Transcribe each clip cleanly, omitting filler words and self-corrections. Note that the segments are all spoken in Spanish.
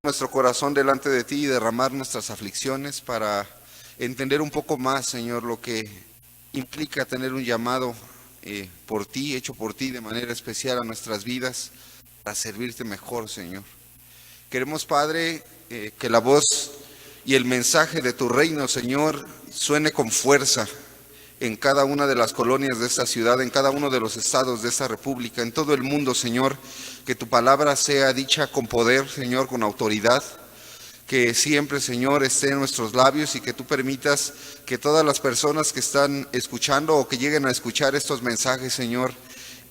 Nuestro corazón delante de ti y derramar nuestras aflicciones para entender un poco más, Señor, lo que implica tener un llamado por ti, hecho por ti de manera especial a nuestras vidas, para servirte mejor, Señor. Queremos, Padre, que la voz y el mensaje de tu reino, Señor, suene con fuerza en cada una de las colonias de esta ciudad, en cada uno de los estados de esta república, en todo el mundo, Señor. Que tu palabra sea dicha con poder, Señor, con autoridad, que siempre, Señor, esté en nuestros labios y que tú permitas que todas las personas que están escuchando o que lleguen a escuchar estos mensajes, Señor,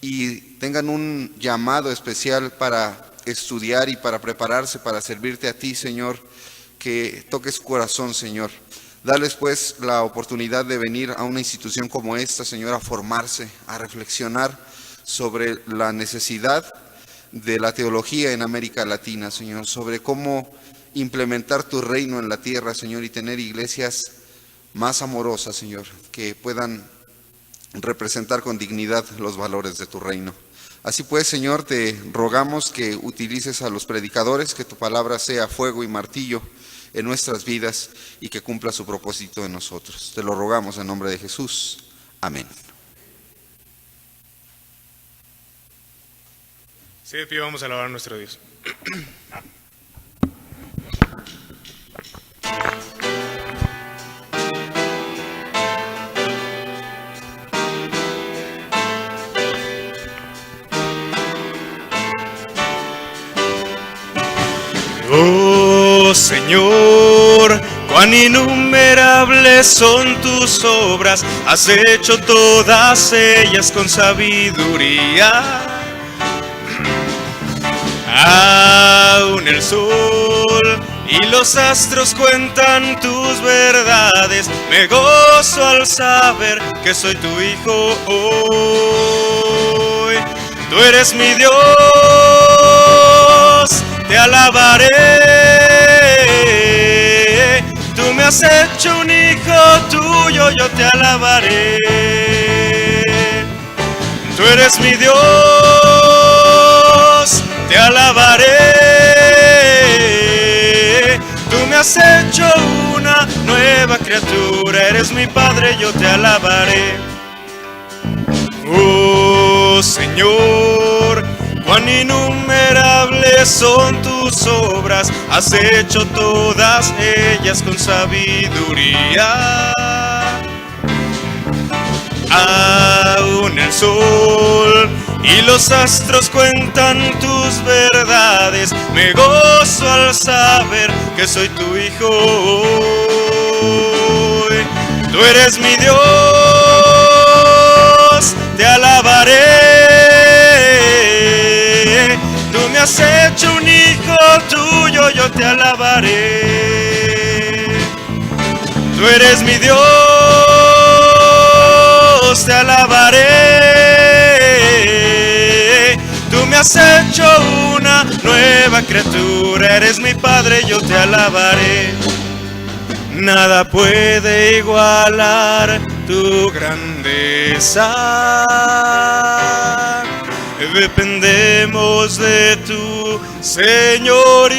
y tengan un llamado especial para estudiar y para prepararse para servirte a ti, Señor, que toques su corazón, Señor. Dales pues la oportunidad de venir a una institución como esta, Señor, a formarse, a reflexionar sobre la necesidad de la teología en América Latina, Señor, sobre cómo implementar tu reino en la tierra, Señor, y tener iglesias más amorosas, Señor, que puedan representar con dignidad los valores de tu reino. Así pues, Señor, te rogamos que utilices a los predicadores, que tu palabra sea fuego y martillo en nuestras vidas y que cumpla su propósito en nosotros. Te lo rogamos en nombre de Jesús. Amén. Sí, de pie vamos a alabar a nuestro Dios. Oh Señor, cuán innumerables son tus obras, has hecho todas ellas con sabiduría. Aún el sol y los astros cuentan tus verdades, me gozo al saber que soy tu hijo hoy. Tú eres mi Dios, te alabaré. Tú me has hecho un hijo tuyo, yo te alabaré. Tú eres mi Dios, te alabaré. Tú me has hecho una nueva criatura, eres mi Padre, yo te alabaré. Oh Señor, cuán innumerables son tus obras, has hecho todas ellas con sabiduría. Aún el sol y los astros cuentan tus verdades, me gozo al saber que soy tu hijo hoy. Tú eres mi Dios, te alabaré. Tú me has hecho un hijo tuyo, yo te alabaré. Tú eres mi Dios, te alabaré. Tú me has hecho una nueva criatura, eres mi Padre, yo te alabaré. Nada puede igualar tu grandeza. Dependemos de tu señorío.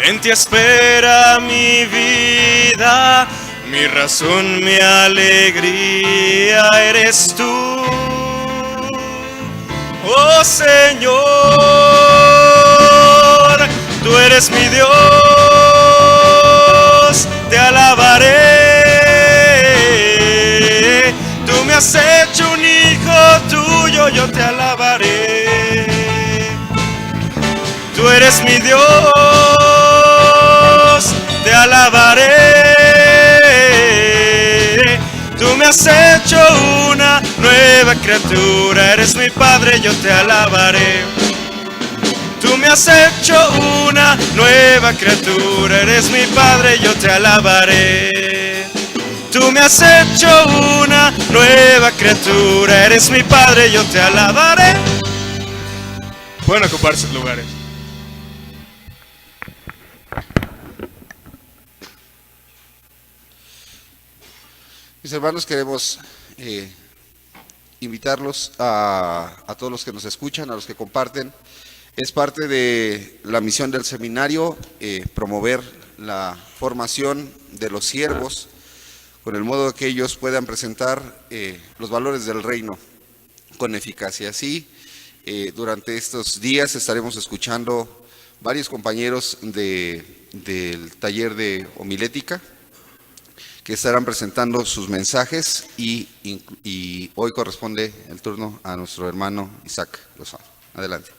En ti espera mi vida, mi razón, mi alegría eres tú, oh Señor. Tú eres mi Dios, te alabaré. Tú me has hecho un hijo tuyo, yo te alabaré. Tú eres mi Dios, te alabaré. Tú me has hecho una nueva criatura, eres mi Padre, yo te alabaré. Tú me has hecho una nueva criatura, eres mi Padre, yo te alabaré. Tú me has hecho una nueva criatura, eres mi Padre, yo te alabaré. Pueden ocupar sus lugares. Mis hermanos, queremos invitarlos a todos los que nos escuchan, a los que comparten. Es parte de la misión del seminario promover la formación de los siervos con el modo de que ellos puedan presentar los valores del reino con eficacia. Así, durante estos días estaremos escuchando varios compañeros del taller de homilética que estarán presentando sus mensajes y hoy corresponde el turno a nuestro hermano Isaac Lozano. Adelante.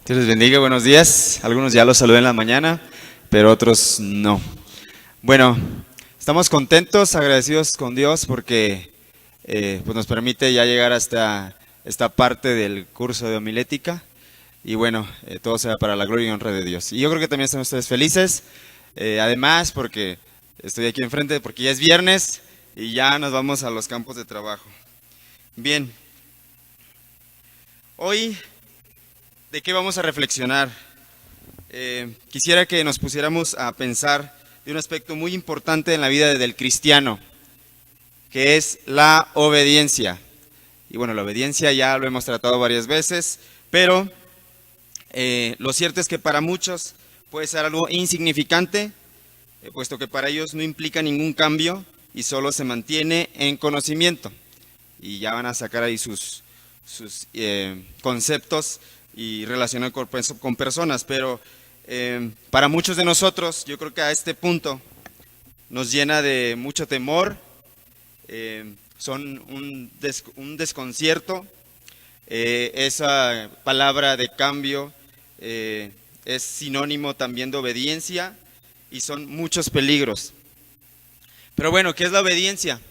Dios les bendiga, buenos días. Algunos ya los saludé en la mañana, pero otros no. Bueno, estamos contentos, agradecidos con Dios porque pues nos permite ya llegar hasta esta parte del curso de homilética y bueno, todo sea para la gloria y honra de Dios. Y yo creo que también están ustedes felices, además porque estoy aquí enfrente, porque ya es viernes y ya nos vamos a los campos de trabajo. Bien, hoy, ¿de qué vamos a reflexionar? Quisiera que nos pusiéramos a pensar de un aspecto muy importante en la vida del cristiano, que es la obediencia. Y bueno, la obediencia ya lo hemos tratado varias veces, pero lo cierto es que para muchos puede ser algo insignificante, puesto que para ellos no implica ningún cambio y solo se mantiene en conocimiento. Y ya van a sacar ahí sus conceptos y relacionar con personas, pero para muchos de nosotros, yo creo que a este punto nos llena de mucho temor, son un desconcierto, esa palabra de cambio es sinónimo también de obediencia y son muchos peligros. Pero bueno, ¿qué es la obediencia?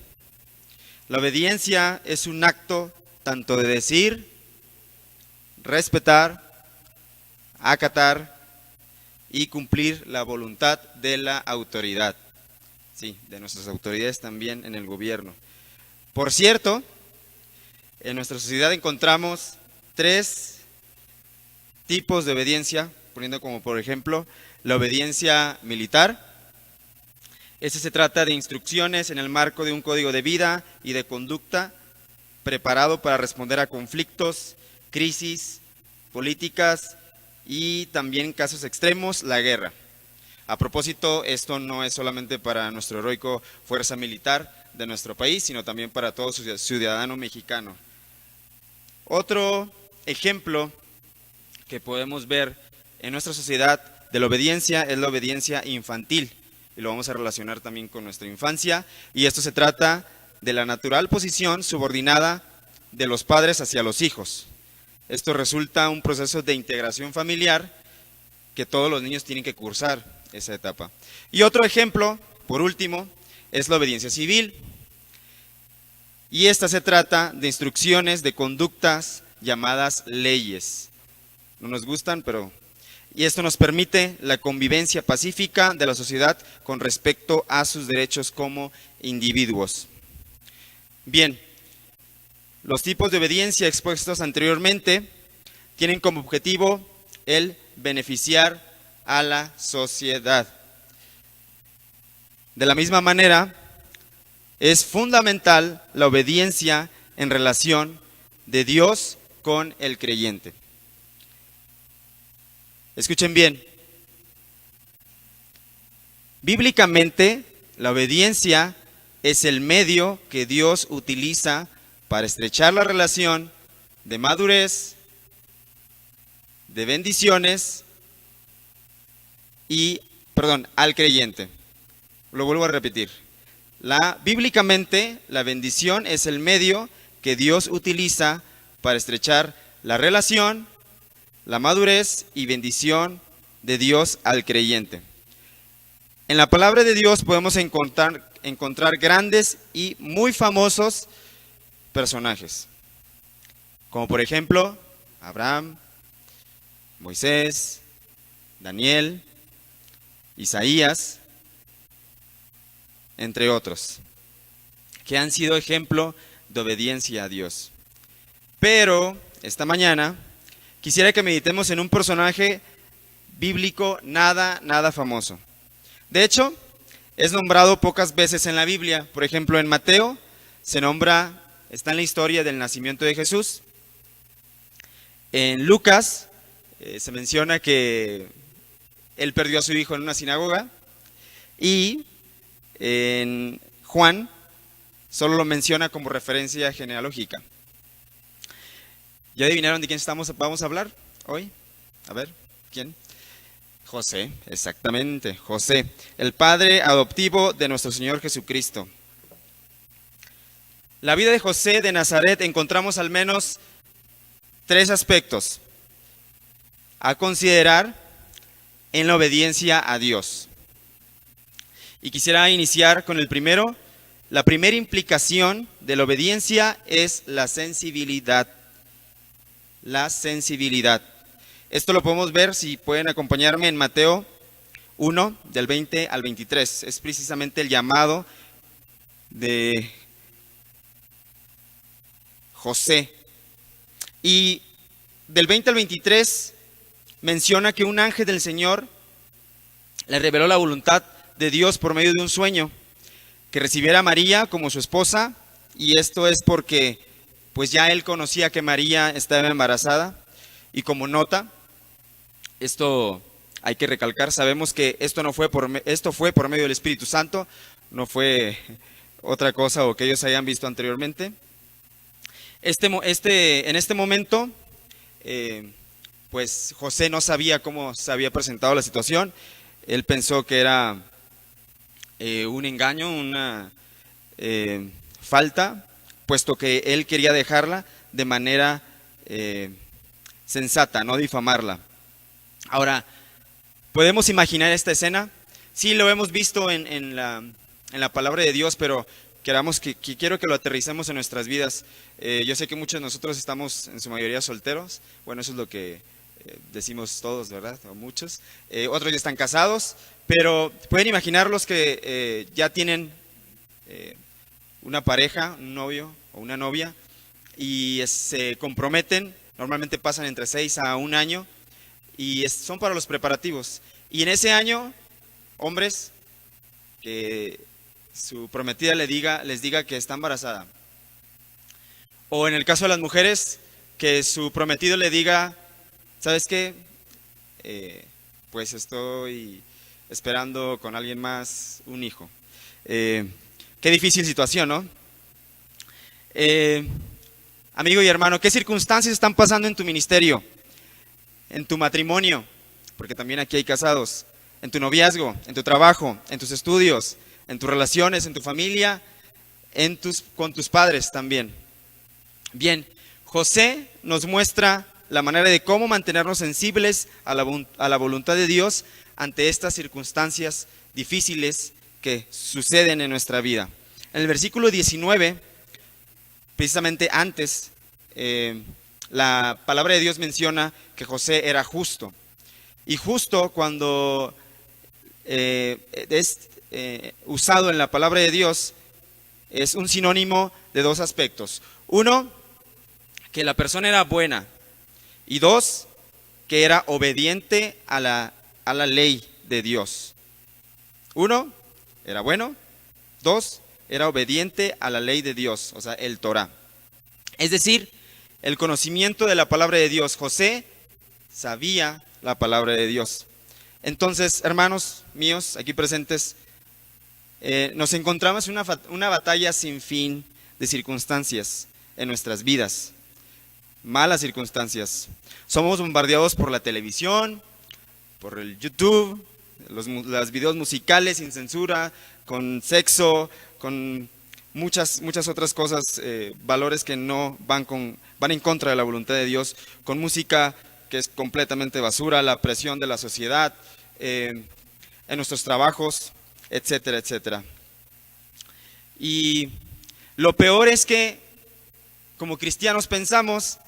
La obediencia es un acto tanto de decir, respetar, acatar y cumplir la voluntad de la autoridad. Sí, de nuestras autoridades también en el gobierno. Por cierto, en nuestra sociedad encontramos 3 tipos de obediencia, poniendo como por ejemplo la obediencia militar. Este se trata de instrucciones en el marco de un código de vida y de conducta preparado para responder a conflictos, crisis, políticas y también en casos extremos, la guerra. A propósito, esto no es solamente para nuestro heroico fuerza militar de nuestro país, sino también para todo ciudadano mexicano. Otro ejemplo que podemos ver en nuestra sociedad de la obediencia es la obediencia infantil, y lo vamos a relacionar también con nuestra infancia, y esto se trata de la natural posición subordinada de los padres hacia los hijos. Esto resulta un proceso de integración familiar que todos los niños tienen que cursar esa etapa. Y otro ejemplo, por último, es la obediencia civil. Y esta se trata de instrucciones de conductas llamadas leyes. No nos gustan, pero... Y esto nos permite la convivencia pacífica de la sociedad con respecto a sus derechos como individuos. Bien, los tipos de obediencia expuestos anteriormente tienen como objetivo el beneficiar a la sociedad. De la misma manera, es fundamental la obediencia en relación de Dios con el creyente. Escuchen bien. Bíblicamente, la obediencia es el medio que Dios utiliza para estrechar la relación de madurez, de bendiciones al creyente. Lo vuelvo a repetir. Bíblicamente, la bendición es el medio que Dios utiliza para estrechar la relación, la madurez y bendición de Dios al creyente. En la palabra de Dios podemos encontrar grandes y muy famosos personajes, como por ejemplo Abraham, Moisés, Daniel, Isaías, entre otros, que han sido ejemplo de obediencia a Dios. Pero esta mañana quisiera que meditemos en un personaje bíblico nada famoso. De hecho, es nombrado pocas veces en la Biblia. Por ejemplo, en Mateo se nombra, está en la historia del nacimiento de Jesús. En Lucas se menciona que él perdió a su hijo en una sinagoga. Y en Juan solo lo menciona como referencia genealógica. ¿Ya adivinaron de quién vamos a hablar hoy? A ver, ¿quién? José, exactamente, José, el padre adoptivo de nuestro Señor Jesucristo. La vida de José de Nazaret encontramos al menos 3 aspectos a considerar en la obediencia a Dios. Y quisiera iniciar con el primero. La primera implicación de la obediencia es la sensibilidad. La sensibilidad. Esto lo podemos ver, si pueden acompañarme, en Mateo 1, del 20 al 23. Es precisamente el llamado de José. Y del 20 al 23 menciona que un ángel del Señor le reveló la voluntad de Dios por medio de un sueño, que recibiera a María como su esposa, y esto es porque pues ya él conocía que María estaba embarazada. Y como nota, esto hay que recalcar, sabemos que esto fue por medio del Espíritu Santo, no fue otra cosa o que ellos hayan visto anteriormente. En este momento, pues José no sabía cómo se había presentado la situación. Él pensó que era un engaño, una falta, puesto que él quería dejarla de manera sensata, no difamarla. Ahora, ¿podemos imaginar esta escena? Sí, lo hemos visto en la palabra de Dios, pero quiero que lo aterricemos en nuestras vidas. Yo sé que muchos de nosotros estamos en su mayoría solteros. Bueno, eso es lo que decimos todos, ¿verdad? O muchos. Otros ya están casados, pero pueden imaginar los que ya tienen una pareja, un novio o una novia, y se comprometen. Normalmente pasan entre 6 a 1 año, y son para los preparativos. Y en ese año, hombres, que su prometida les diga que está embarazada. O en el caso de las mujeres, que su prometido le diga, ¿sabes qué? Pues estoy esperando con alguien más un hijo. Qué difícil situación, ¿no? Amigo y hermano, ¿qué circunstancias están pasando en tu ministerio? En tu matrimonio, porque también aquí hay casados, en tu noviazgo, en tu trabajo, en tus estudios, en tus relaciones, en tu familia, con tus padres también. Bien, José nos muestra la manera de cómo mantenernos sensibles a la voluntad de Dios ante estas circunstancias difíciles que suceden en nuestra vida. En el versículo 19, precisamente antes, la palabra de Dios menciona que José era justo. Y justo, cuando es usado en la palabra de Dios, es un sinónimo de 2 aspectos. 1, que la persona era buena. Y 2, que era obediente a la ley de Dios. 1, era bueno. 2, era obediente a la ley de Dios, o sea, el Torá. Es decir, el conocimiento de la palabra de Dios. José sabía la palabra de Dios. Entonces, hermanos míos, aquí presentes, nos encontramos en una batalla sin fin de circunstancias en nuestras vidas. Malas circunstancias. Somos bombardeados por la televisión, por el YouTube, los videos musicales sin censura, con sexo, con muchas otras cosas, valores que no van en contra de la voluntad de Dios, con música que es completamente basura, la presión de la sociedad, en nuestros trabajos, etcétera, etcétera. Y lo peor es que como cristianos pensamos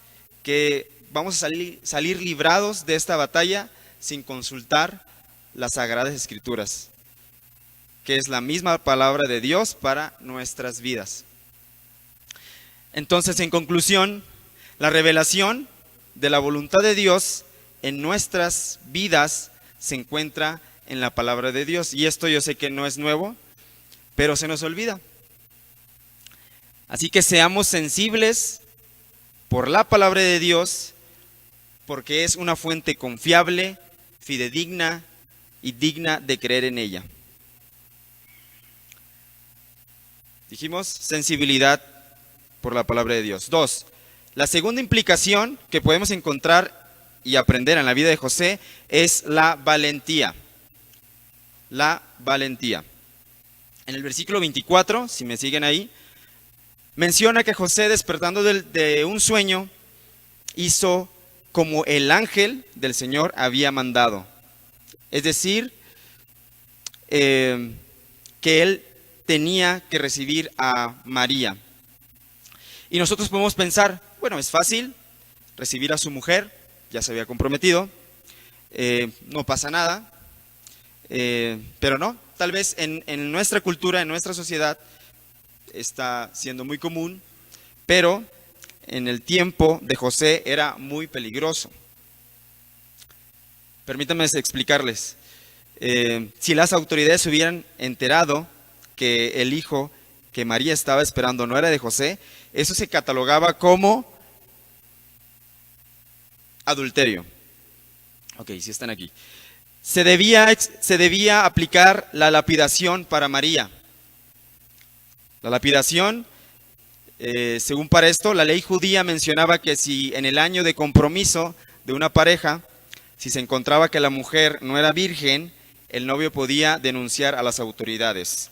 que vamos a salir librados de esta batalla sin consultar las Sagradas Escrituras, que es la misma palabra de Dios para nuestras vidas. Entonces, en conclusión, la revelación de la voluntad de Dios en nuestras vidas se encuentra en la palabra de Dios. Y esto yo sé que no es nuevo, pero se nos olvida. Así que seamos sensibles por la palabra de Dios, porque es una fuente confiable, fidedigna y digna de creer en ella. Dijimos sensibilidad por la palabra de Dios. 2. La segunda implicación que podemos encontrar y aprender en la vida de José es la valentía. La valentía. En el versículo 24, si me siguen ahí, menciona que José, despertando de un sueño, hizo como el ángel del Señor había mandado. Es decir, que él tenía que recibir a María. Y nosotros podemos pensar, bueno, es fácil recibir a su mujer, ya se había comprometido, no pasa nada, pero no, tal vez en nuestra cultura, en nuestra sociedad, está siendo muy común, pero en el tiempo de José era muy peligroso. Permítanme explicarles. Si las autoridades se hubieran enterado que el hijo que María estaba esperando no era de José, eso se catalogaba como adulterio. Ok, sí están aquí. Se debía aplicar la lapidación para María. La lapidación, según para esto, la ley judía mencionaba que si en el año de compromiso de una pareja, si se encontraba que la mujer no era virgen, el novio podía denunciar a las autoridades.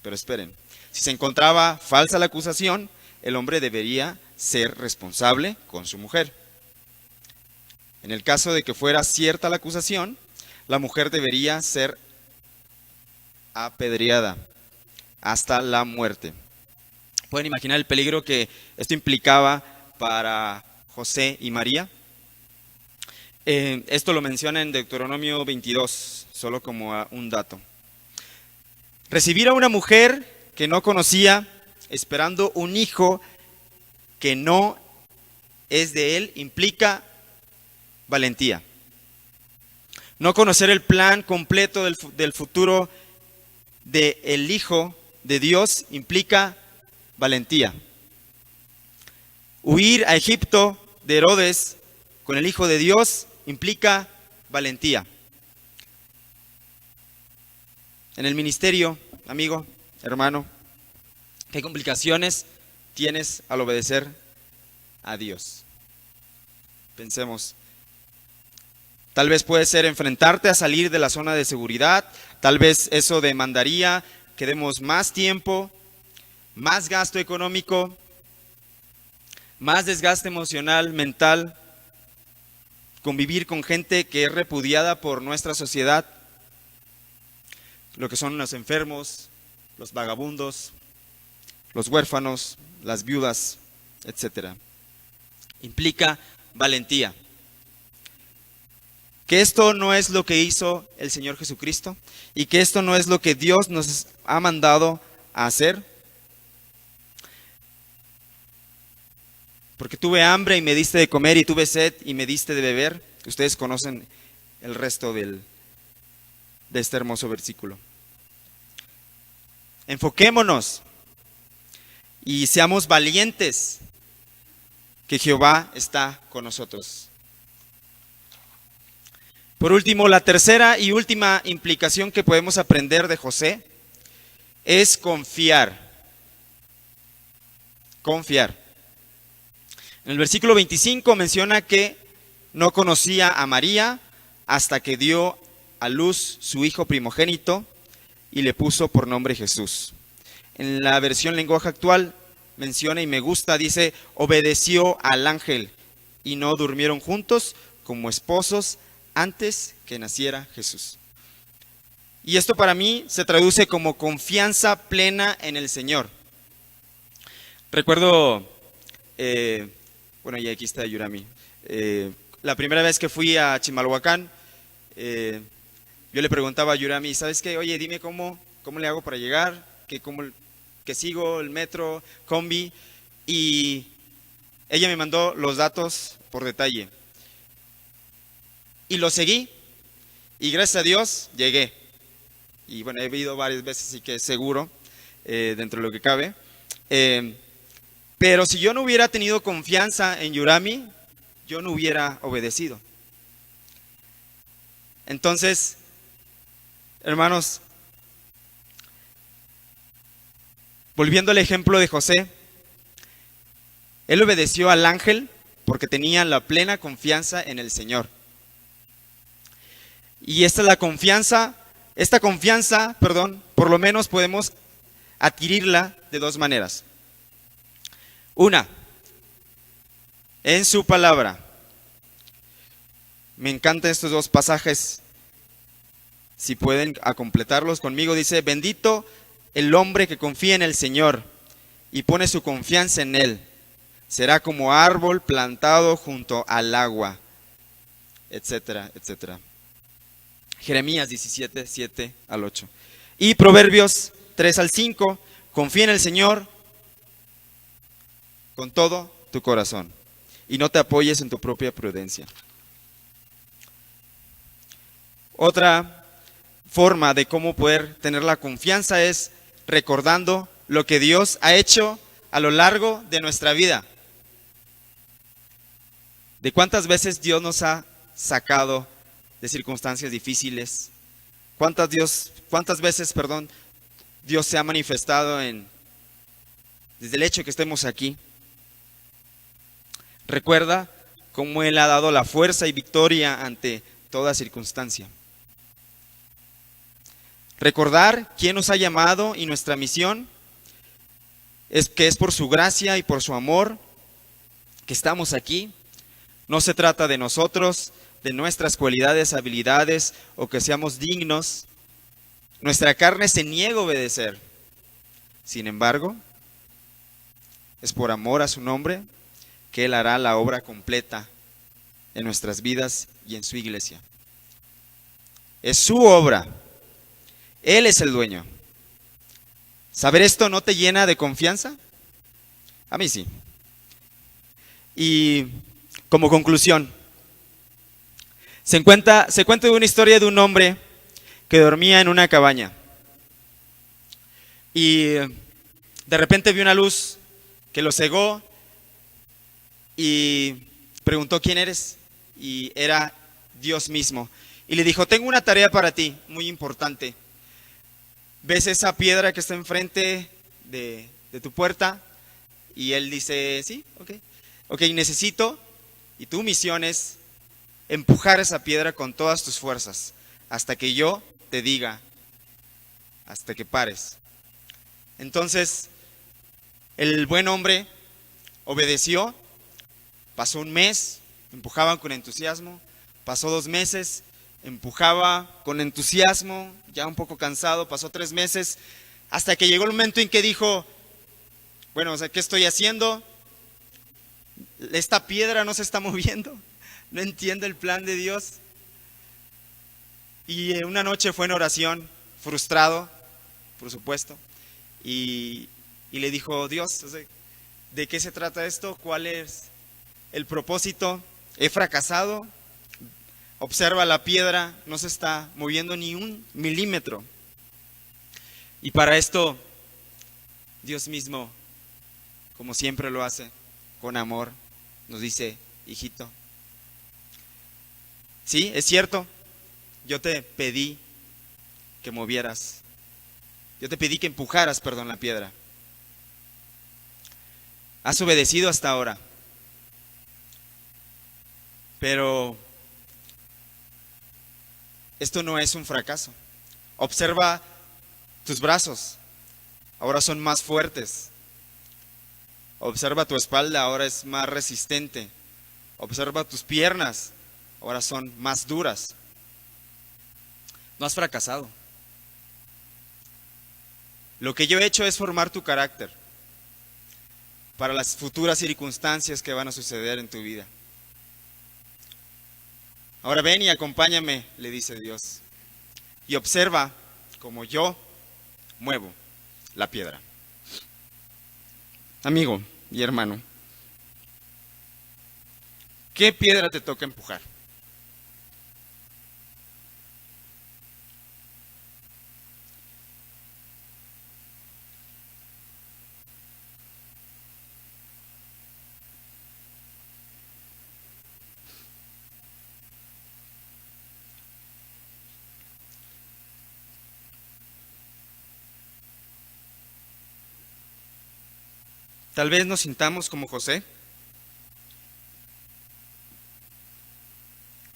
Pero esperen, si se encontraba falsa la acusación, el hombre debería ser responsable con su mujer. En el caso de que fuera cierta la acusación, la mujer debería ser apedreada hasta la muerte. ¿Pueden imaginar el peligro que esto implicaba para José y María? Esto lo menciona en Deuteronomio 22, solo como un dato. Recibir a una mujer que no conocía, esperando un hijo que no es de él, implica valentía. No conocer el plan completo del futuro del hijo de Dios implica valentía. Huir a Egipto de Herodes con el hijo de Dios implica valentía. En el ministerio, amigo, hermano, ¿qué complicaciones tienes al obedecer a Dios? Pensemos. Tal vez puede ser enfrentarte a salir de la zona de seguridad. Tal vez eso demandaría que demos más tiempo, más gasto económico, más desgaste emocional, mental, convivir con gente que es repudiada por nuestra sociedad, lo que son los enfermos, los vagabundos, los huérfanos, las viudas, etc. Implica valentía. Que esto no es lo que hizo el Señor Jesucristo y que esto no es lo que Dios nos ha mandado a hacer. Porque tuve hambre y me diste de comer y tuve sed y me diste de beber. Ustedes conocen el resto de este hermoso versículo. Enfoquémonos y seamos valientes, que Jehová está con nosotros. Por último, la tercera y última implicación que podemos aprender de José es confiar. Confiar. En el versículo 25 menciona que no conocía a María hasta que dio a luz su hijo primogénito y le puso por nombre Jesús. En la versión lenguaje actual menciona, y me gusta, dice, obedeció al ángel y no durmieron juntos como esposos antes que naciera Jesús. Y esto para mí se traduce como confianza plena en el Señor. Recuerdo, bueno, y aquí está Yurami, la primera vez que fui a Chimalhuacán, yo le preguntaba a Yurami, ¿sabes qué? Oye, dime cómo le hago para llegar, que sigo el metro, combi, y ella me mandó los datos por detalle. Y lo seguí, y gracias a Dios llegué. Y bueno, he ido varias veces, así que seguro, dentro de lo que cabe. Pero si yo no hubiera tenido confianza en Yurami, yo no hubiera obedecido. Entonces, hermanos, volviendo al ejemplo de José, él obedeció al ángel porque tenía la plena confianza en el Señor. Y esta confianza, por lo menos podemos adquirirla de dos maneras. Una, en su palabra. Me encantan estos dos pasajes. Si pueden a completarlos conmigo, dice: bendito el hombre que confía en el Señor y pone su confianza en Él. Será como árbol plantado junto al agua, etcétera, etcétera. Jeremías 17, 7 al 8. Y Proverbios 3 al 5. Confía en el Señor con todo tu corazón y no te apoyes en tu propia prudencia. Otra forma de cómo poder tener la confianza es recordando lo que Dios ha hecho a lo largo de nuestra vida. De cuántas veces Dios nos ha sacado de circunstancias difíciles. Cuántas veces Dios se ha manifestado desde el hecho que estemos aquí. Recuerda cómo Él ha dado la fuerza y victoria ante toda circunstancia. Recordar quién nos ha llamado y nuestra misión es que es por su gracia y por su amor que estamos aquí. No se trata de nosotros, de nuestras cualidades, habilidades o que seamos dignos. Nuestra carne se niega a obedecer. Sin embargo, es por amor a su nombre que Él hará la obra completa en nuestras vidas y en su iglesia. Es su obra. Él es el dueño. ¿Saber esto no te llena de confianza? A mí sí. Y como conclusión, se cuenta de una historia de un hombre que dormía en una cabaña. Y de repente vio una luz que lo cegó y preguntó: ¿quién eres? Y era Dios mismo. Y le dijo: tengo una tarea para ti, muy importante. ¿Ves esa piedra que está enfrente de tu puerta? Y él dice: sí, ok, necesito, y tu misión es empujar esa piedra con todas tus fuerzas, hasta que yo te diga, hasta que pares. Entonces, el buen hombre obedeció, pasó un mes, empujaban con entusiasmo, pasó 2 meses, empujaba con entusiasmo, ya un poco cansado, pasó 3 meses, hasta que llegó el momento en que dijo: bueno, ¿qué estoy haciendo? Esta piedra no se está moviendo, no entiendo el plan de Dios. Y una noche fue en oración, frustrado, por supuesto, y le dijo: Dios, ¿de qué se trata esto? ¿Cuál es el propósito? He fracasado. Observa la piedra, no se está moviendo ni 1 milímetro. Y para esto, Dios mismo, como siempre lo hace, con amor, nos dice: hijito, sí, es cierto, yo te pedí que movieras, yo te pedí que empujaras, la piedra. Has obedecido hasta ahora, pero esto no es un fracaso. Observa tus brazos, ahora son más fuertes. Observa tu espalda, ahora es más resistente. Observa tus piernas, ahora son más duras. No has fracasado. Lo que yo he hecho es formar tu carácter para las futuras circunstancias que van a suceder en tu vida. Ahora ven y acompáñame, le dice Dios, y observa cómo yo muevo la piedra. Amigo y hermano, ¿qué piedra te toca empujar? Tal vez nos sintamos como José,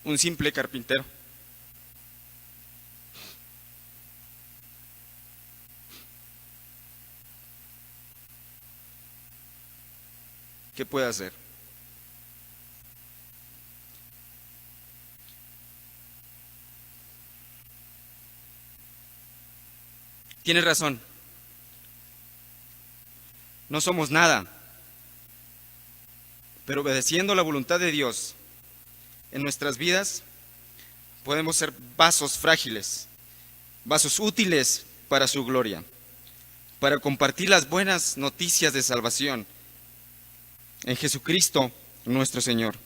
un simple carpintero. ¿Qué puede hacer? Tienes razón. No somos nada, pero obedeciendo la voluntad de Dios en nuestras vidas, podemos ser vasos frágiles, vasos útiles para su gloria, para compartir las buenas noticias de salvación en Jesucristo nuestro Señor.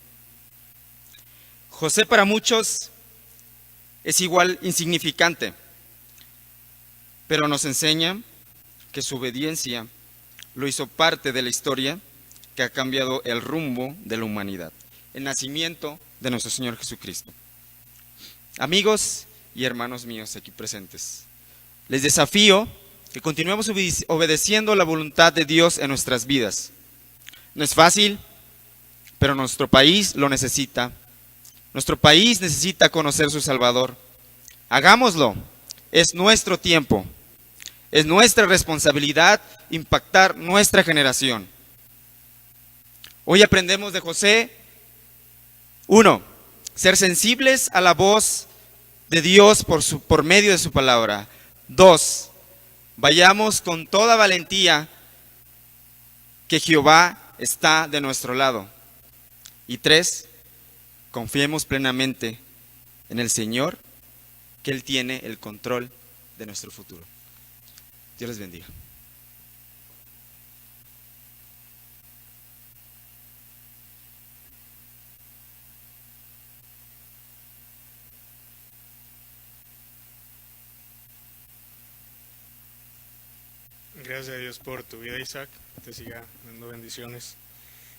José para muchos es igual insignificante, pero nos enseña que su obediencia lo hizo parte de la historia que ha cambiado el rumbo de la humanidad, el nacimiento de nuestro Señor Jesucristo. Amigos y hermanos míos aquí presentes, les desafío que continuemos obedeciendo la voluntad de Dios en nuestras vidas. No es fácil, pero nuestro país lo necesita. Nuestro país necesita conocer su Salvador. Hagámoslo, es nuestro tiempo. Es nuestra responsabilidad impactar nuestra generación. Hoy aprendemos de José, 1, ser sensibles a la voz de Dios por medio de su palabra. 2, vayamos con toda valentía que Jehová está de nuestro lado. Y 3, confiemos plenamente en el Señor, que Él tiene el control de nuestro futuro. Dios les bendiga. Gracias a Dios por tu vida, Isaac. Te siga dando bendiciones.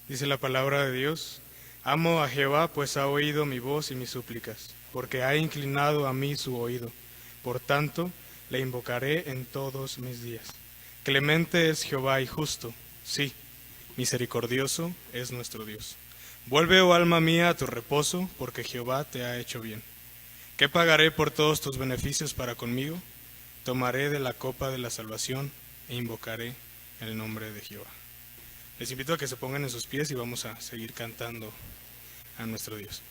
Dice la palabra de Dios: amo a Jehová, pues ha oído mi voz y mis súplicas, porque ha inclinado a mí su oído. Por tanto, le invocaré en todos mis días. Clemente es Jehová y justo, sí, misericordioso es nuestro Dios. Vuelve, oh alma mía, a tu reposo, porque Jehová te ha hecho bien. ¿Qué pagaré por todos tus beneficios para conmigo? Tomaré de la copa de la salvación e invocaré el nombre de Jehová. Les invito a que se pongan en sus pies y vamos a seguir cantando a nuestro Dios.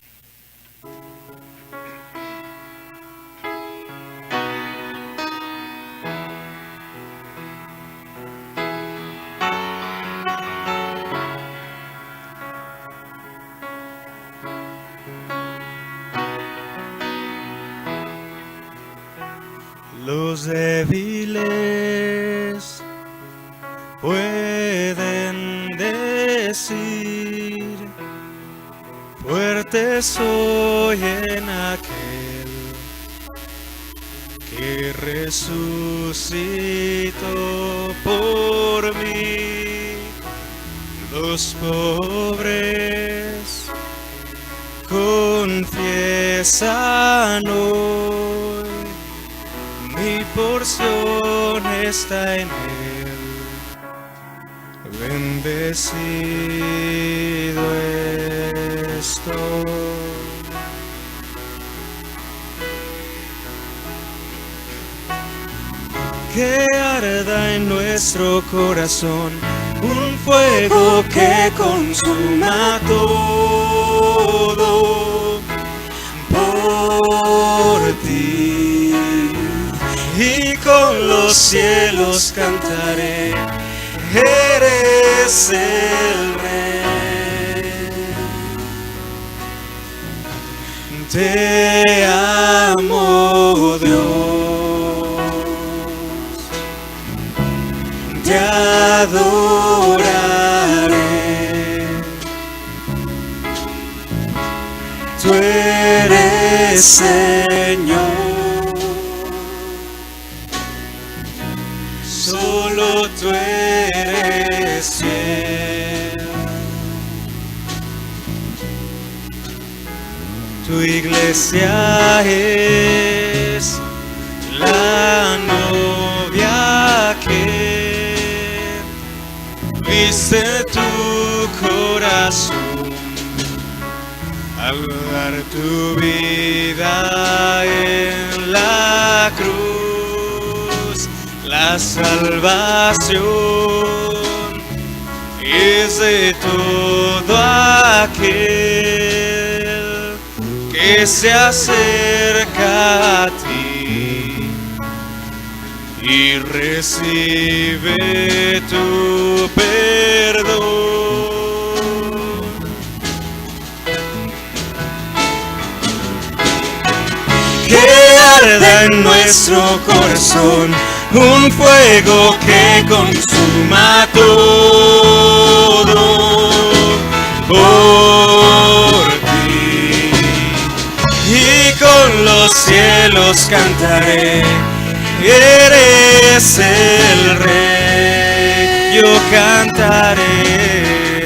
Los débiles pueden decir: fuerte soy en aquel que resucitó por mí. Los pobres confiesan hoy: mi porción está en él. Bendecido estoy. Que arda en nuestro corazón un fuego que consuma todo por ti. Y con los cielos cantaré: eres el Rey. Te amo, Dios, te adoraré. eres Señor, solo tú eres fiel. Tu iglesia es la novia que viste tu corazón al dar tu vida en la cruz. La salvación es de todo aquel que se acerca a ti y recibe tu perdón. Que arda en nuestro corazón un fuego que consuma todo por ti, y con los cielos cantaré, eres el Rey. Yo cantaré,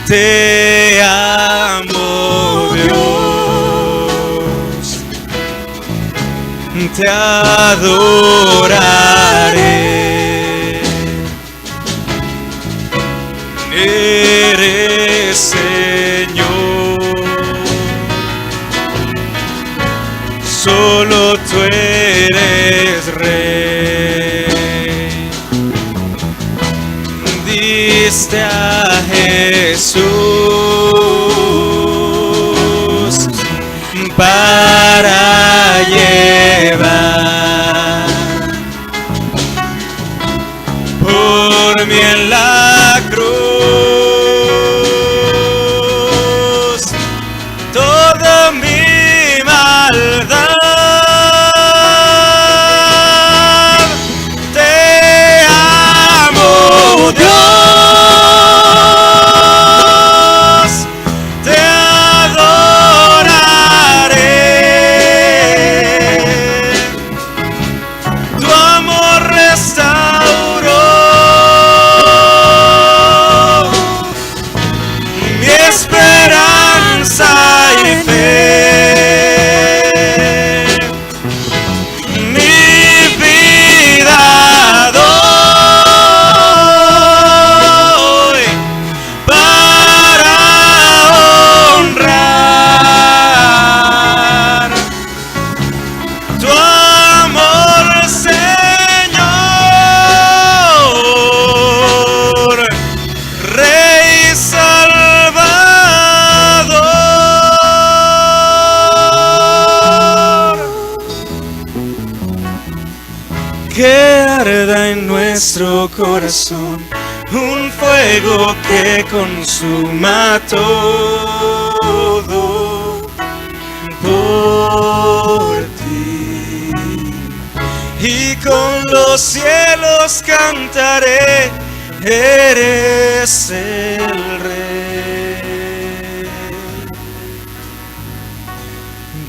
te amo Dios, te adoraré. Eres Señor, solo tú eres Rey. Diste a Jesús para llevar por mí en la cruz toda mi maldad. Te amo, Dios, te adoraré. Tu amor restauró mi esperanza y fe. Mi vida doy para honrar tu amor, Señor, Rey Salvador. Que arda en nuestro corazón un fuego que consuma todo por ti, y con los cielos cantaré, eres el Rey.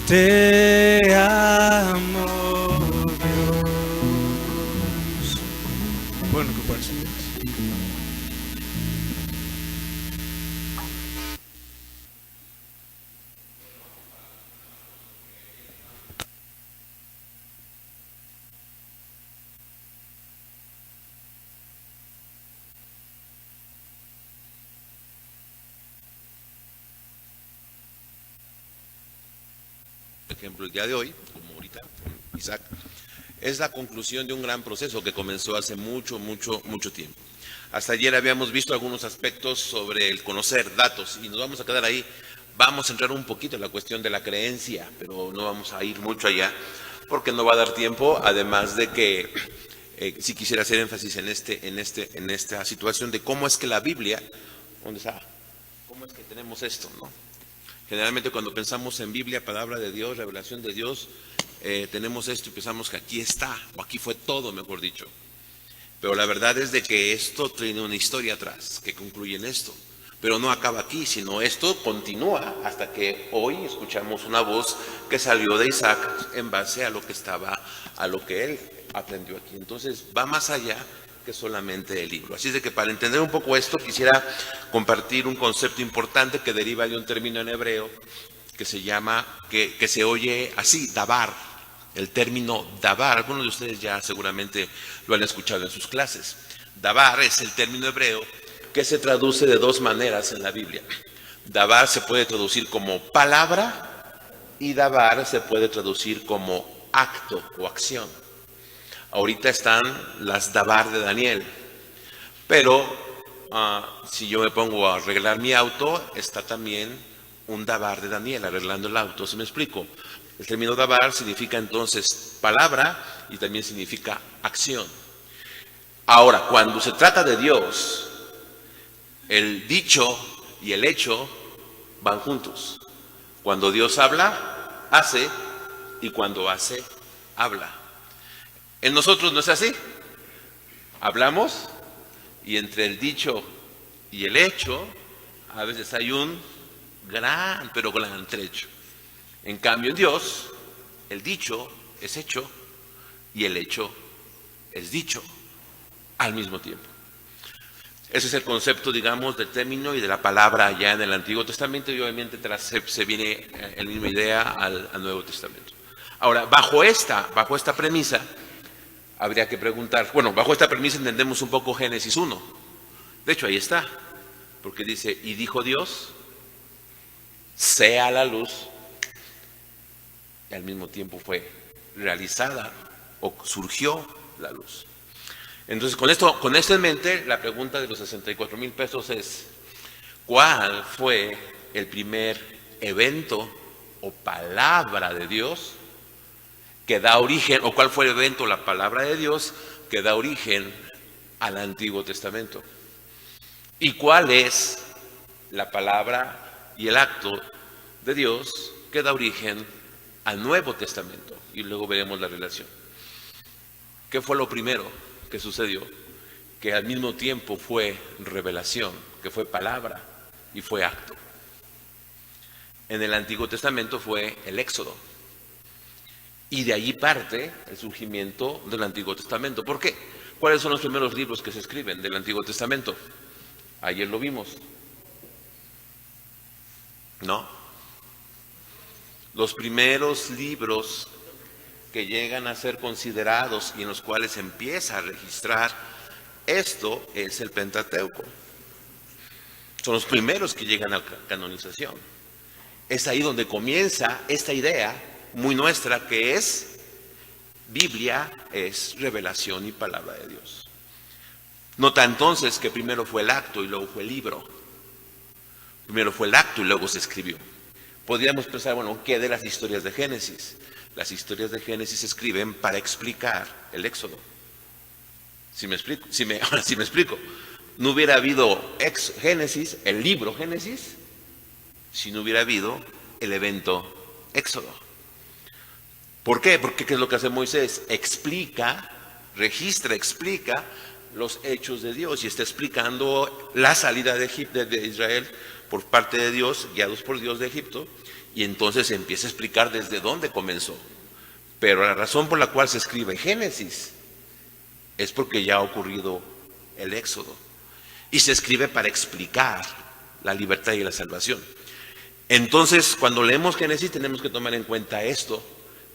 Te amo, Dios. Bueno, compartir. Ejemplo, el día de hoy, como ahorita, Isaac, es la conclusión de un gran proceso que comenzó hace mucho tiempo. Hasta ayer habíamos visto algunos aspectos sobre el conocer datos y nos vamos a quedar ahí. Vamos a entrar un poquito en la cuestión de la creencia, pero no vamos a ir mucho allá porque no va a dar tiempo, además de que sí quisiera hacer énfasis en esta situación de cómo es que la Biblia, ¿dónde está? ¿Cómo es que tenemos esto, no? Generalmente cuando pensamos en Biblia, palabra de Dios, revelación de Dios, tenemos esto y pensamos que aquí está, o aquí fue todo, mejor dicho. Pero la verdad es de que esto tiene una historia atrás que concluye en esto. Pero no acaba aquí, sino esto continúa hasta que hoy escuchamos una voz que salió de Isaac en base a lo que él aprendió aquí. Entonces va más allá que solamente el libro. Así es de que para entender un poco esto quisiera compartir un concepto importante que deriva de un término en hebreo que se llama, que se oye así, dabar. El término dabar, algunos de ustedes ya seguramente lo han escuchado en sus clases. Dabar es el término hebreo que se traduce de dos maneras en la Biblia. Dabar se puede traducir como palabra y dabar se puede traducir como acto o acción. Ahorita están las dabar de Daniel, pero si yo me pongo a arreglar mi auto, está también un dabar de Daniel arreglando el auto. ¿Sí me explico? El término dabar significa entonces palabra y también significa acción. Ahora, cuando se trata de Dios, el dicho y el hecho van juntos. Cuando Dios habla, hace, y cuando hace, habla. En nosotros no es así. Hablamos y entre el dicho y el hecho a veces hay un gran, pero gran trecho. En cambio en Dios, el dicho es hecho y el hecho es dicho al mismo tiempo. Ese es el concepto, digamos, del término y de la palabra allá en el Antiguo Testamento, y obviamente se viene la misma idea al Nuevo Testamento. Ahora, bajo esta premisa, habría que preguntar, bueno, bajo esta premisa entendemos un poco Génesis 1. De hecho, ahí está, porque dice, y dijo Dios, sea la luz, y al mismo tiempo fue realizada o surgió la luz. Entonces, con esto en mente, la pregunta de los 64,000 pesos es, ¿cuál fue el primer evento o palabra de Dios que da origen, o cuál fue el evento o la palabra de Dios que da origen al Antiguo Testamento? ¿Y cuál es la palabra y el acto de Dios que da origen al Nuevo Testamento? Y luego veremos la relación. ¿Qué fue lo primero que sucedió? Que al mismo tiempo fue revelación, que fue palabra y fue acto. En el Antiguo Testamento fue el Éxodo. Y de allí parte el surgimiento del Antiguo Testamento. ¿Por qué? ¿Cuáles son los primeros libros que se escriben del Antiguo Testamento? Ayer lo vimos. ¿No? Los primeros libros que llegan a ser considerados y en los cuales se empieza a registrar esto es el Pentateuco. Son los primeros que llegan a la canonización. Es ahí donde comienza esta idea muy nuestra que es Biblia, es revelación y palabra de Dios. Nota entonces que primero fue el acto y luego fue el libro. Primero fue el acto y luego se escribió. Podríamos pensar, bueno, ¿qué de las historias de Génesis? Las historias de Génesis se escriben para explicar el Éxodo. Ahora sí me explico. No hubiera habido Génesis, el libro Génesis, si no hubiera habido el evento Éxodo. ¿Por qué? Porque ¿qué es lo que hace Moisés? Registra, explica los hechos de Dios y está explicando la salida de Israel por parte de Dios, guiados por Dios de Egipto, y entonces empieza a explicar desde dónde comenzó. Pero la razón por la cual se escribe Génesis es porque ya ha ocurrido el Éxodo. Y se escribe para explicar la libertad y la salvación. Entonces, cuando leemos Génesis tenemos que tomar en cuenta esto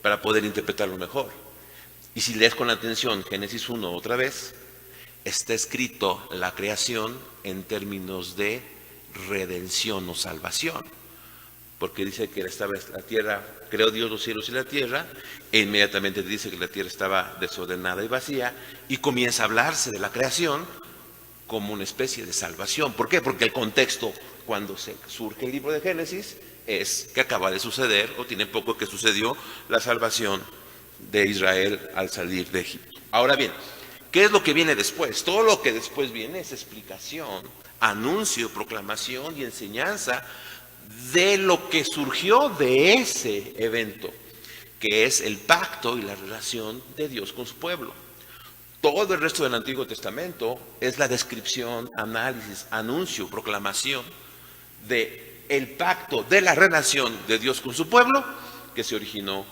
para poder interpretarlo mejor. Y si lees con atención Génesis 1 otra vez, está escrito la creación en términos de redención o salvación. Porque dice que estaba la tierra, creó Dios los cielos y la tierra, e inmediatamente dice que la tierra estaba desordenada y vacía, y comienza a hablarse de la creación como una especie de salvación. ¿Por qué? Porque el contexto, cuando surge el libro de Génesis, es que acaba de suceder, o tiene poco que sucedió, la salvación de Israel al salir de Egipto. Ahora bien, ¿qué es lo que viene después? Todo lo que después viene es explicación, anuncio, proclamación y enseñanza de lo que surgió de ese evento, que es el pacto y la relación de Dios con su pueblo. Todo el resto del Antiguo Testamento es la descripción, análisis, anuncio, proclamación de el pacto de la relación de Dios con su pueblo que se originó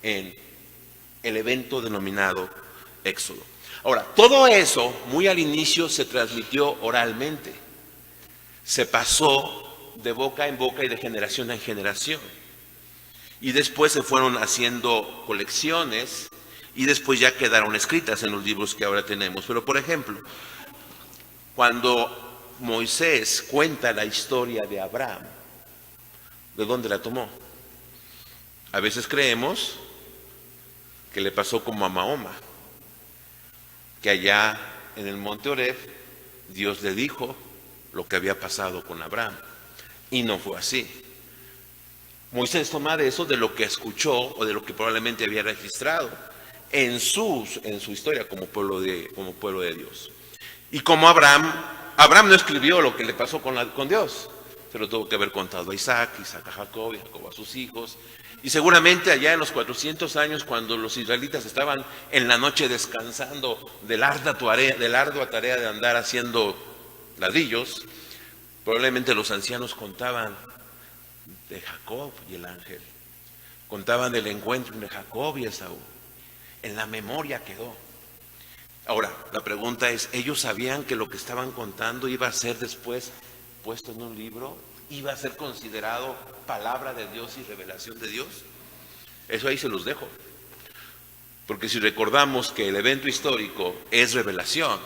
en el evento denominado Éxodo. Ahora, todo eso muy al inicio se transmitió oralmente, se pasó de boca en boca y de generación en generación, y después se fueron haciendo colecciones y después ya quedaron escritas en los libros que ahora tenemos. Pero por ejemplo, cuando Moisés cuenta la historia de Abraham, ¿de dónde la tomó? A veces creemos que le pasó como a Mahoma, que allá en el monte Oreb Dios le dijo lo que había pasado con Abraham, y no fue así. Moisés toma de eso, de lo que escuchó o de lo que probablemente había registrado en su historia como pueblo de Dios. Y como Abraham no escribió lo que le pasó con Dios, se lo tuvo que haber contado a Isaac a Jacob y Jacob a sus hijos. Y seguramente allá en los 400 años, cuando los israelitas estaban en la noche descansando de la ardua tarea de andar haciendo ladrillos, probablemente los ancianos contaban de Jacob y el ángel, contaban del encuentro de Jacob y Esaú. En la memoria quedó. Ahora, la pregunta es, ¿ellos sabían que lo que estaban contando iba a ser después puesto en un libro? ¿Iba a ser considerado palabra de Dios y revelación de Dios? Eso ahí se los dejo. Porque si recordamos que el evento histórico es revelación,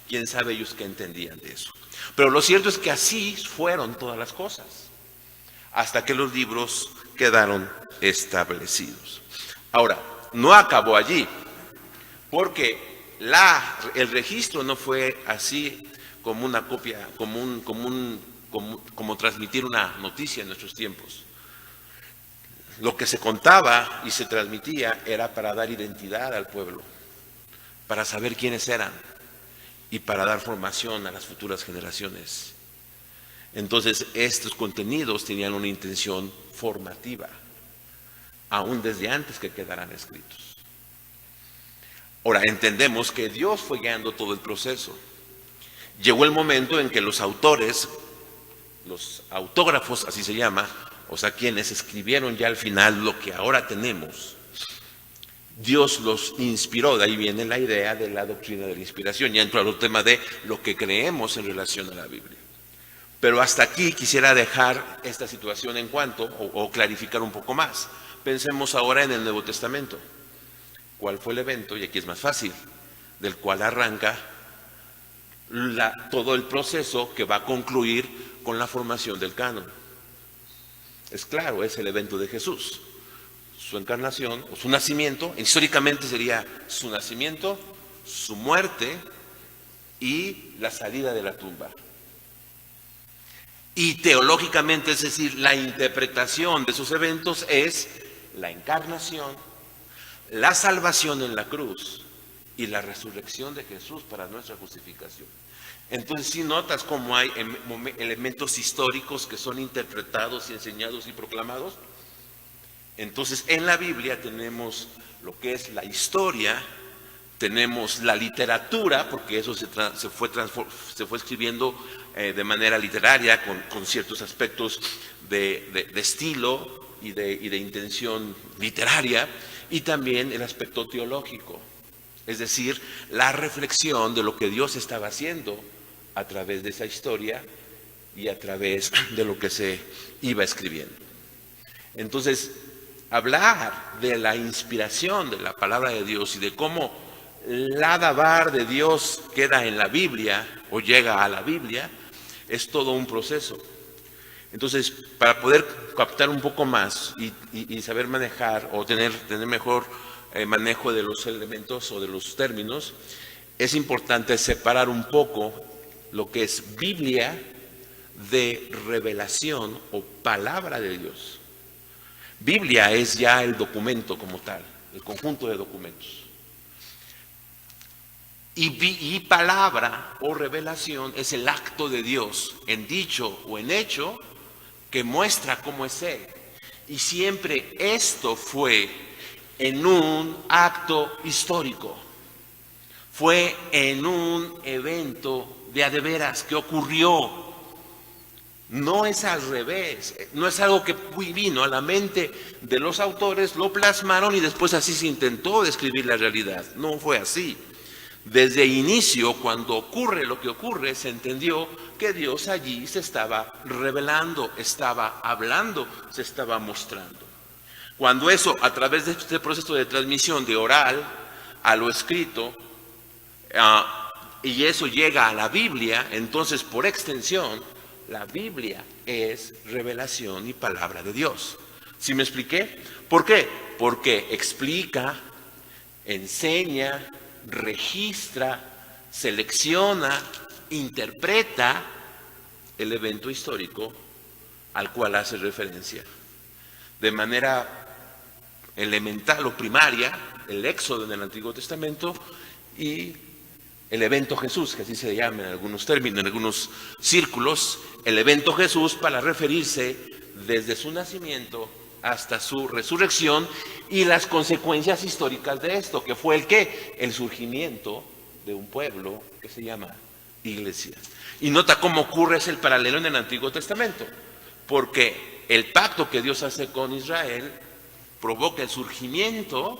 ¿quién sabe ellos qué entendían de eso? Pero lo cierto es que así fueron todas las cosas, hasta que los libros quedaron establecidos. Ahora, no acabó allí, porque el registro no fue así como una copia, como transmitir una noticia en nuestros tiempos. Lo que se contaba y se transmitía era para dar identidad al pueblo, para saber quiénes eran y para dar formación a las futuras generaciones. Entonces, estos contenidos tenían una intención formativa, aún desde antes que quedaran escritos. Ahora, entendemos que Dios fue guiando todo el proceso. Llegó el momento en que los autores, los autógrafos, así se llama, o sea, quienes escribieron ya al final lo que ahora tenemos, Dios los inspiró. De ahí viene la idea de la doctrina de la inspiración. Ya entró al tema de lo que creemos en relación a la Biblia. Pero hasta aquí quisiera dejar esta situación en cuanto, o clarificar un poco más. Pensemos ahora en el Nuevo Testamento. ¿Cuál fue el evento? Y aquí es más fácil, del cual arranca todo el proceso que va a concluir con la formación del canon. Es claro, es el evento de Jesús, su encarnación o su nacimiento. Históricamente sería su nacimiento, su muerte y la salida de la tumba. Y teológicamente, es decir, la interpretación de esos eventos es la encarnación, la salvación en la cruz y la resurrección de Jesús para nuestra justificación. Entonces, si notas cómo hay elementos históricos que son interpretados y enseñados y proclamados, entonces en la Biblia tenemos lo que es la historia, tenemos la literatura, porque eso se fue escribiendo de manera literaria con ciertos aspectos de estilo y de intención literaria, y también el aspecto teológico, es decir, la reflexión de lo que Dios estaba haciendo a través de esa historia y a través de lo que se iba escribiendo. Entonces, hablar de la inspiración de la palabra de Dios y de cómo la dabar de Dios queda en la Biblia o llega a la Biblia, es todo un proceso. Entonces, para poder captar un poco más y saber manejar o tener mejor manejo de los elementos o de los términos, es importante separar un poco lo que es Biblia de revelación o palabra de Dios. Biblia es ya el documento como tal, el conjunto de documentos. Y palabra o revelación es el acto de Dios en dicho o en hecho que muestra cómo es Él. Y siempre esto fue en un acto histórico. fue en un evento de a de veras que ocurrió. No es al revés, no es algo que vino a la mente de los autores, lo plasmaron y después así se intentó describir la realidad. No fue así. Desde el inicio, cuando ocurre lo que ocurre, se entendió que Dios allí se estaba revelando, estaba hablando, se estaba mostrando. Cuando eso, a través de este proceso de transmisión de oral a lo escrito, y eso llega a la Biblia, entonces por extensión, la Biblia es revelación y palabra de Dios. ¿Sí me expliqué? ¿Por qué? Porque explica, enseña, registra, selecciona, interpreta el evento histórico al cual hace referencia. De manera elemental o primaria, el Éxodo en el Antiguo Testamento y el evento Jesús, que así se llama en algunos términos, en algunos círculos, el evento Jesús para referirse desde su nacimiento hasta su resurrección y las consecuencias históricas de esto, que fue el ¿qué? El surgimiento de un pueblo que se llama iglesia. Y nota cómo ocurre ese paralelo en el Antiguo Testamento, porque el pacto que Dios hace con Israel provoca el surgimiento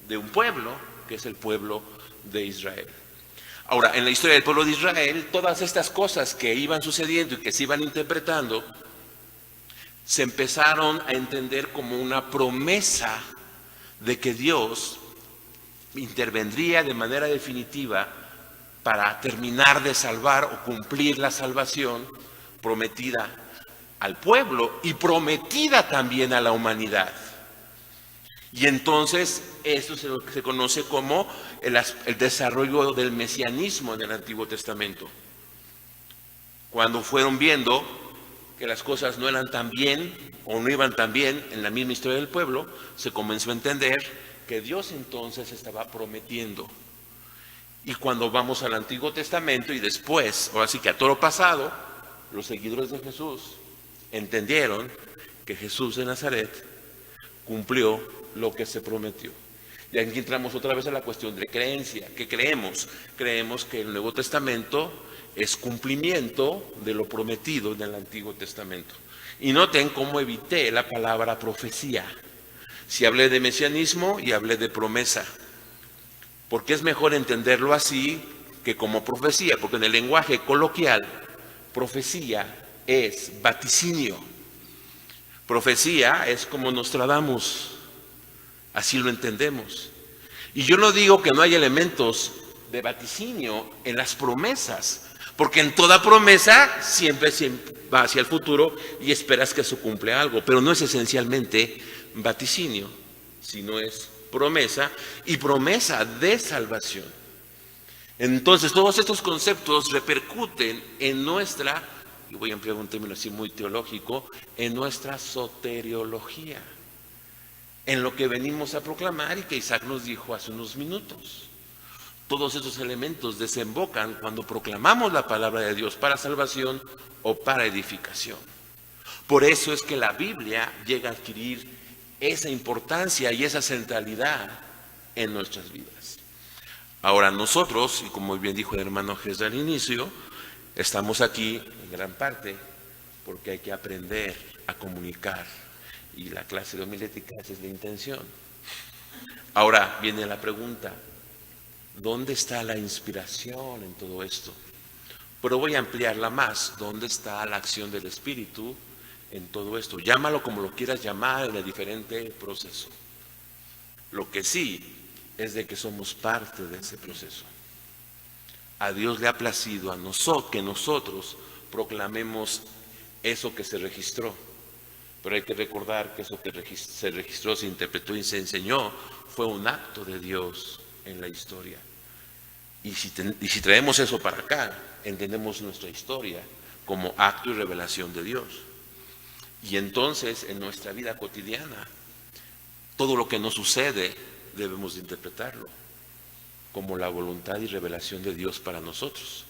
de un pueblo, que es el pueblo de Israel. Ahora, en la historia del pueblo de Israel, todas estas cosas que iban sucediendo y que se iban interpretando, se empezaron a entender como una promesa de que Dios intervendría de manera definitiva para terminar de salvar o cumplir la salvación prometida al pueblo y prometida también a la humanidad. Y entonces eso es lo que se conoce como el desarrollo del mesianismo en el Antiguo Testamento. Cuando fueron viendo que las cosas no eran tan bien o no iban tan bien en la misma historia del pueblo, se comenzó a entender que Dios entonces estaba prometiendo. Y cuando vamos al Antiguo Testamento y después, ahora sí que a todo lo pasado, los seguidores de Jesús entendieron que Jesús de Nazaret cumplió lo que se prometió. Y aquí entramos otra vez a la cuestión de creencia. ¿Qué creemos? Creemos que el Nuevo Testamento es cumplimiento de lo prometido en el Antiguo Testamento. Y noten cómo evité la palabra profecía. Si hablé de mesianismo y hablé de promesa, porque es mejor entenderlo así que como profecía, porque en el lenguaje coloquial, profecía es vaticinio. Profecía es como Nostradamus, así lo entendemos. Y yo no digo que no hay elementos de vaticinio en las promesas, porque en toda promesa siempre va hacia el futuro y esperas que se cumple algo, pero no es esencialmente vaticinio, sino es promesa y promesa de salvación. Entonces todos estos conceptos repercuten en nuestra, y voy a emplear un término así muy teológico, en nuestra soteriología, en lo que venimos a proclamar y que Isaac nos dijo hace unos minutos. Todos esos elementos desembocan cuando proclamamos la palabra de Dios para salvación o para edificación. Por eso es que la Biblia llega a adquirir esa importancia y esa centralidad en nuestras vidas. Ahora nosotros, y como bien dijo el hermano Jesús al inicio, estamos aquí en gran parte porque hay que aprender a comunicar. Y la clase de homilética, esa es la intención. Ahora viene la pregunta, ¿dónde está la inspiración en todo esto? Pero voy a ampliarla más, ¿dónde está la acción del Espíritu en todo esto? Llámalo como lo quieras llamar en el diferente proceso. Lo que sí es de que somos parte de ese proceso. A Dios le ha placido que nosotros proclamemos eso que se registró. Pero hay que recordar que eso que se registró, se interpretó y se enseñó fue un acto de Dios en la historia. Y si traemos eso para acá, entendemos nuestra historia como acto y revelación de Dios. Y entonces en nuestra vida cotidiana, todo lo que nos sucede debemos de interpretarlo como la voluntad y revelación de Dios para nosotros.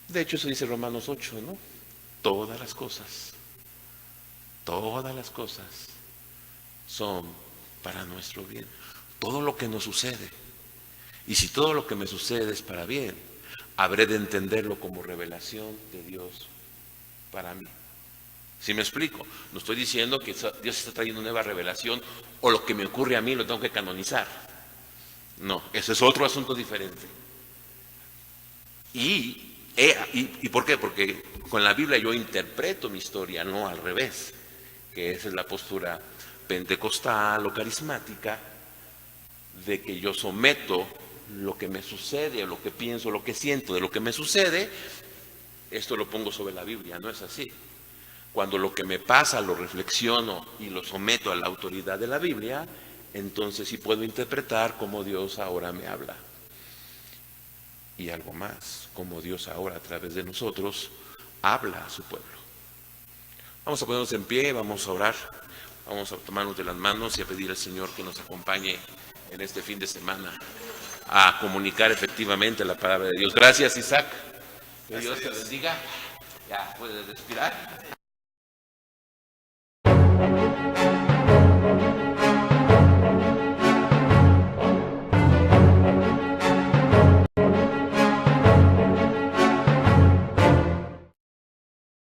De hecho eso dice Romanos 8, ¿no? Todas las cosas son para nuestro bien. Todo lo que nos sucede. Y si todo lo que me sucede es para bien, habré de entenderlo como revelación de Dios para mí. ¿Sí me explico? No estoy diciendo que Dios está trayendo nueva revelación o lo que me ocurre a mí lo tengo que canonizar. No, ese es otro asunto diferente. ¿Y por qué? Porque con la Biblia yo interpreto mi historia, no al revés, que esa es la postura pentecostal o carismática, de que yo someto lo que me sucede, lo que pienso, lo que siento de lo que me sucede, esto lo pongo sobre la Biblia. No es así. Cuando lo que me pasa lo reflexiono y lo someto a la autoridad de la Biblia, entonces sí puedo interpretar cómo Dios ahora me habla. Y algo más, cómo Dios ahora a través de nosotros habla a su pueblo. Vamos a ponernos en pie, vamos a orar, vamos a tomarnos de las manos y a pedir al Señor que nos acompañe en este fin de semana a comunicar efectivamente la palabra de Dios. Gracias, Isaac. Que Dios te bendiga. Ya puedes respirar.